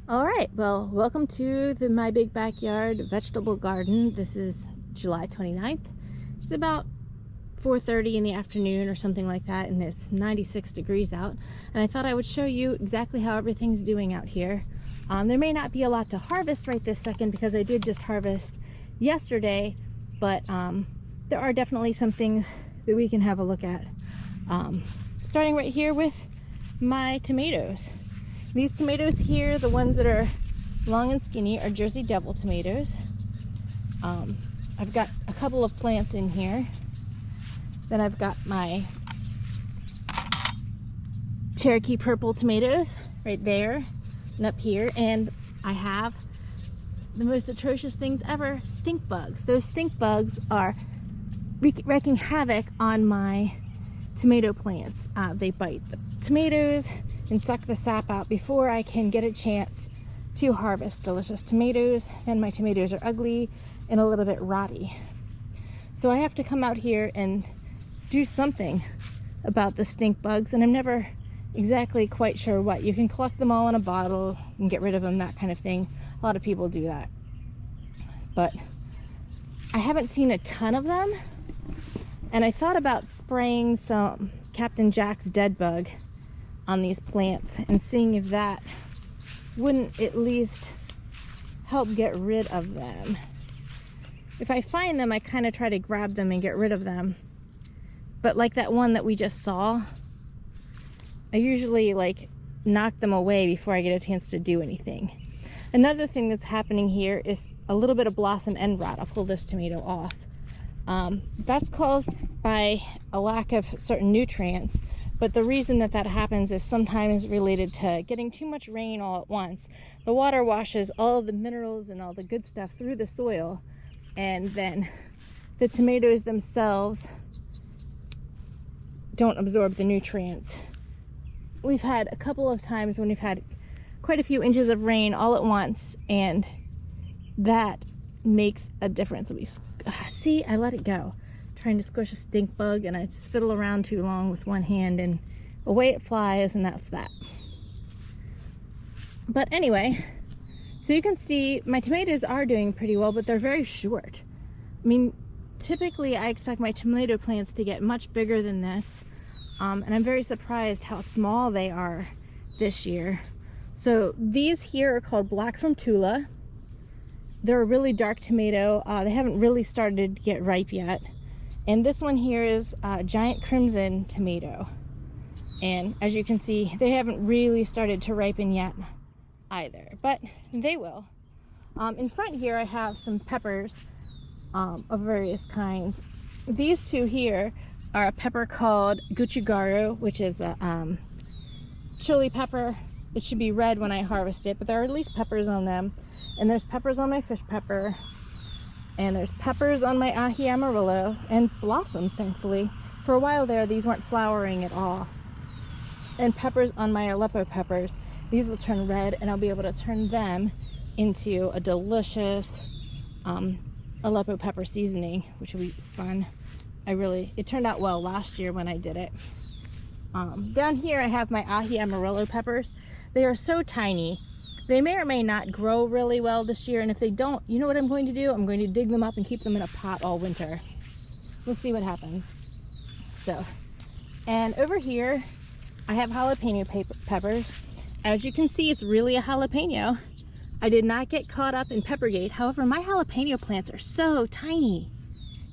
All right, well, welcome to my big backyard vegetable garden. This is July 29th. It's about 4:30 in the afternoon or something like that, and it's 96 degrees out. And I thought I would show you exactly how everything's doing out here. There may not be a lot to harvest right this second because I did just harvest yesterday, but there are definitely some things that we can have a look at. Starting right here with my tomatoes. These tomatoes here, the ones that are long and skinny, are Jersey Devil tomatoes. I've got a couple of plants in here. Then I've got my Cherokee Purple tomatoes right there and up here. And I have the most atrocious things ever, stink bugs. Those stink bugs are wreaking havoc on my tomato plants. They bite the tomatoes and suck the sap out before I can get a chance to harvest delicious tomatoes. Then my tomatoes are ugly and a little bit rotty. So I have to come out here and do something about the stink bugs, and I'm never exactly quite sure what. You can collect them all in a bottle and get rid of them, that kind of thing. A lot of people do that. But I haven't seen a ton of them, and I thought about spraying some Captain Jack's dead bug on these plants and seeing if that wouldn't at least help get rid of them. If I find them, I kind of try to grab them and get rid of them. But like that one that we just saw, I usually knock them away before I get a chance to do anything. Another thing that's happening here is a little bit of blossom end rot. I'll pull this tomato off. That's caused by a lack of certain nutrients. But the reason that happens is sometimes related to getting too much rain all at once. The water washes all the minerals and all the good stuff through the soil, and then the tomatoes themselves don't absorb the nutrients. We've had a couple of times when we've had quite a few inches of rain all at once, and that makes a difference. See, I let it go. Trying to squish a stink bug, and I just fiddle around too long with one hand and away it flies, and that's that. But anyway, so you can see my tomatoes are doing pretty well, but they're very short. I mean, typically I expect my tomato plants to get much bigger than this, and I'm very surprised how small they are this year. So these here are called Black from Tula. They're a really dark tomato. They haven't really started to get ripe yet. And this one here is Giant Crimson tomato. And as you can see, they haven't really started to ripen yet either, but they will. In front here, I have some peppers of various kinds. These two here are a pepper called Gochugaru, which is a chili pepper. It should be red when I harvest it, but there are at least peppers on them. And there's peppers on my fish pepper. And there's peppers on my ahi amarillo, and blossoms, thankfully. For a while there, these weren't flowering at all. And peppers on my Aleppo peppers. These will turn red, and I'll be able to turn them into a delicious Aleppo pepper seasoning, which will be fun. It turned out well last year when I did it. Down here, I have my ahi amarillo peppers. They are so tiny. They may or may not grow really well this year, and if they don't, you know what I'm going to do? I'm going to dig them up and keep them in a pot all winter. We'll see what happens. So, and over here, I have jalapeno peppers. As you can see, it's really a jalapeno. I did not get caught up in Peppergate. However, my jalapeno plants are so tiny.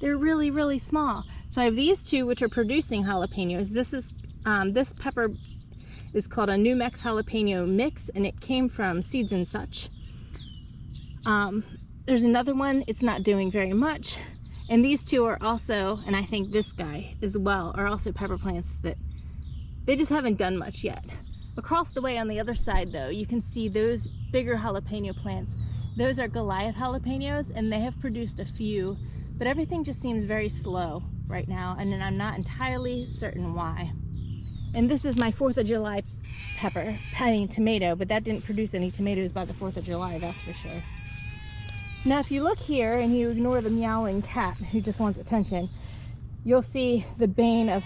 They're really, really small. So I have these two, which are producing jalapenos. This pepper is called a New Mex jalapeno mix, and it came from Seeds and Such. There's another one, it's not doing very much. And these two are also, and I think this guy as well, are also pepper plants that they just haven't done much yet. Across the way on the other side though, you can see those bigger jalapeno plants. Those are Goliath jalapenos, and they have produced a few, but everything just seems very slow right now, and I'm not entirely certain why. And this is my 4th of July tomato, but that didn't produce any tomatoes by the 4th of July, that's for sure. Now, if you look here and you ignore the meowing cat who just wants attention, you'll see the bane of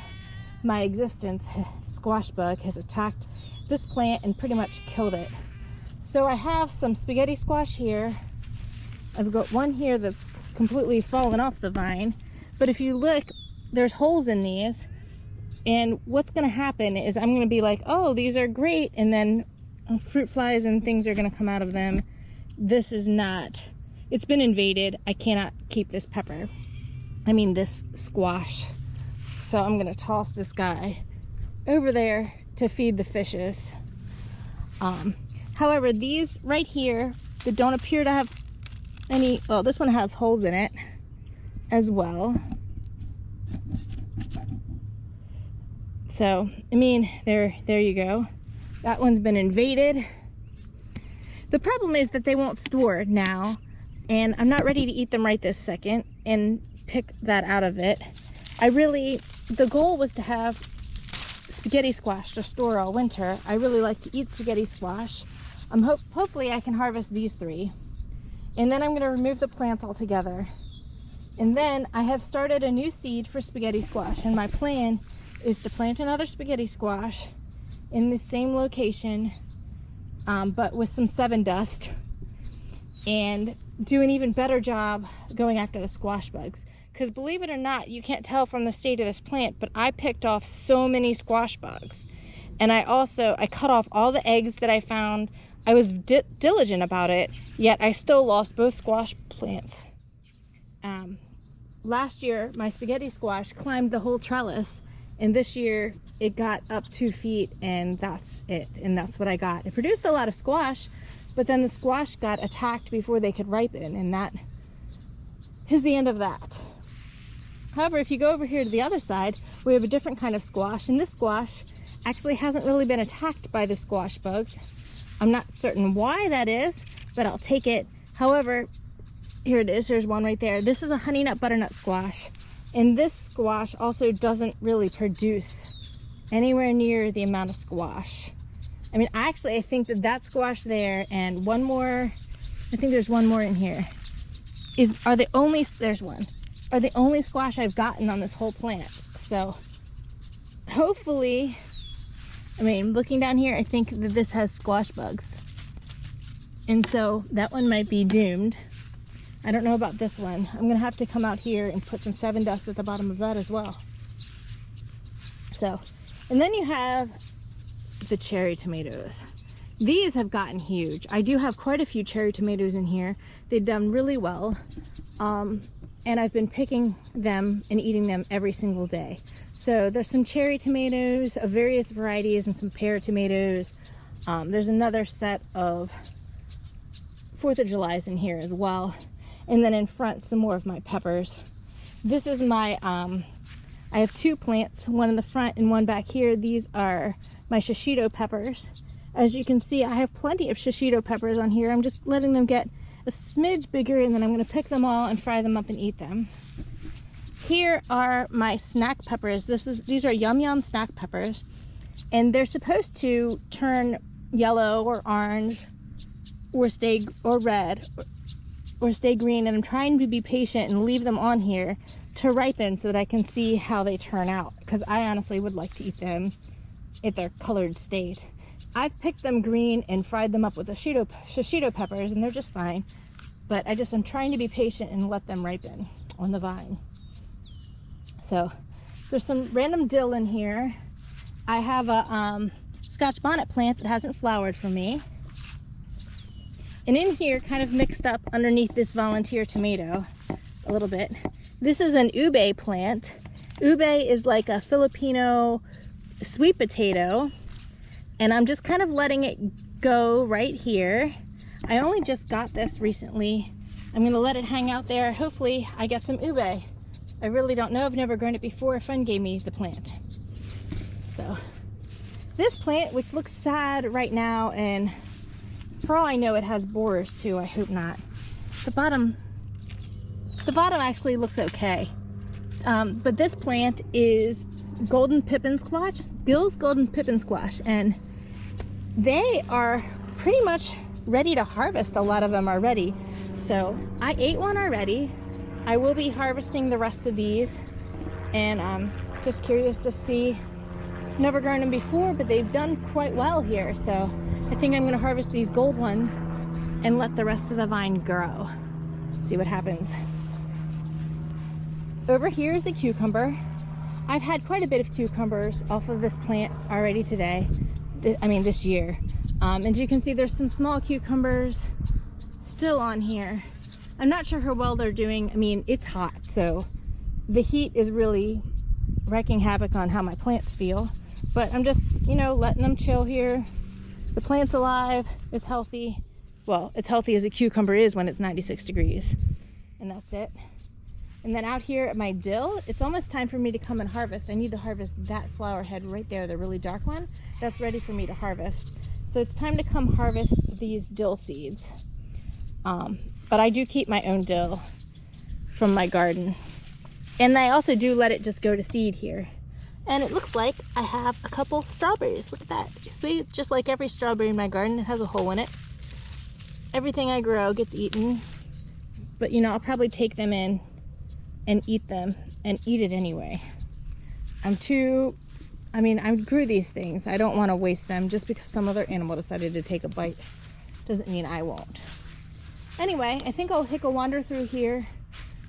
my existence, squash bug, has attacked this plant and pretty much killed it. So I have some spaghetti squash here. I've got one here that's completely fallen off the vine. But if you look, there's holes in these. And what's going to happen is I'm going to be like, oh, these are great. And then fruit flies and things are going to come out of them. This is not, it's been invaded. I cannot keep this pepper. I mean, this squash. So I'm going to toss this guy over there to feed the fishes. However, these right here that don't appear to have any, well, this one has holes in it as well. So, I mean, there you go. That one's been invaded. The problem is that they won't store now, and I'm not ready to eat them right this second and pick that out of it. The goal was to have spaghetti squash to store all winter. I really like to eat spaghetti squash. Hopefully I can harvest these 3. And then I'm going to remove the plants altogether. And then I have started a new seed for spaghetti squash, and my plan is to plant another spaghetti squash in the same location, but with some 7 dust, and do an even better job going after the squash bugs. Because believe it or not, you can't tell from the state of this plant, but I picked off so many squash bugs. And I cut off all the eggs that I found. I was diligent about it, yet I still lost both squash plants. Last year, my spaghetti squash climbed the whole trellis, and this year it got up 2 feet, and that's it. And that's what I got. It produced a lot of squash, but then the squash got attacked before they could ripen, and that is the end of that. However, if you go over here to the other side, we have a different kind of squash, and this squash actually hasn't really been attacked by the squash bugs. I'm not certain why that is, but I'll take it. However, here it is. There's one right there. This is a honey nut butternut squash, and this squash also doesn't really produce anywhere near the amount of squash. I mean, I think that squash there and one more, I think there's one more in here, there's one, are the only squash I've gotten on this whole plant. So hopefully, I mean, looking down here, I think that this has squash bugs. And so that one might be doomed. I don't know about this one. I'm gonna have to come out here and put some 7 dust at the bottom of that as well. So, and then you have the cherry tomatoes. These have gotten huge. I do have quite a few cherry tomatoes in here. They've done really well. And I've been picking them and eating them every single day. So there's some cherry tomatoes of various varieties and some pear tomatoes. There's another set of 4th of July's in here as well. And then in front, some more of my peppers. This is my, I have 2 plants, one in the front and one back here. These are my shishito peppers. As you can see, I have plenty of shishito peppers on here. I'm just letting them get a smidge bigger, and then I'm going to pick them all and fry them up and eat them. Here are my snack peppers. These are Yum Yum snack peppers, and they're supposed to turn yellow or orange or stay red or stay green, and I'm trying to be patient and leave them on here to ripen so that I can see how they turn out, because I honestly would like to eat them in their colored state. I've picked them green and fried them up with the shishito peppers, and they're just fine. But I'm trying to be patient and let them ripen on the vine. So there's some random dill in here. I have a Scotch bonnet plant that hasn't flowered for me. And in here, kind of mixed up underneath this volunteer tomato a little bit, this is an ube plant. Ube is like a Filipino sweet potato. And I'm just kind of letting it go right here. I only just got this recently. I'm gonna let it hang out there. Hopefully I get some ube. I really don't know. I've never grown it before. A friend gave me the plant. So this plant, which looks sad right now, and for all I know it has borers too. I hope not. The bottom actually looks okay. But this plant is golden pippin squash, Gill's golden pippin squash, and they are pretty much ready to harvest. A lot of them are ready. So I ate one already. I will be harvesting the rest of these, and I'm just curious to see Never grown them before, but they've done quite well here. So I think I'm gonna harvest these gold ones and let the rest of the vine grow. See what happens. Over here is the cucumber. I've had quite a bit of cucumbers off of this plant already today. This year. And you can see there's some small cucumbers still on here. I'm not sure how well they're doing. I mean, it's hot, so the heat is really wreaking havoc on how my plants feel. But I'm just, letting them chill here. The plant's alive, it's healthy. Well, it's healthy as a cucumber is when it's 96 degrees. And that's it. And then out here at my dill, it's almost time for me to come and harvest. I need to harvest that flower head right there, the really dark one. That's ready for me to harvest. So it's time to come harvest these dill seeds. But I do keep my own dill from my garden. And I also do let it just go to seed here. And it looks like I have a couple strawberries. Look at that. You see, just like every strawberry in my garden, it has a hole in it. Everything I grow gets eaten. But I'll probably take them in and eat them and eat it anyway. I grew these things. I don't want to waste them just because some other animal decided to take a bite. Doesn't mean I won't. Anyway, I think I'll take a wander through here,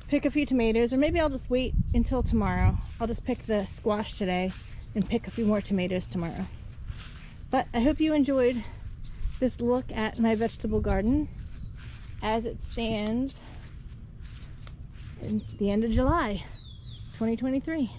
pick a few tomatoes, or maybe I'll just wait until tomorrow. I'll just pick the squash today and pick a few more tomatoes tomorrow. But I hope you enjoyed this look at my vegetable garden as it stands in the end of July 2023.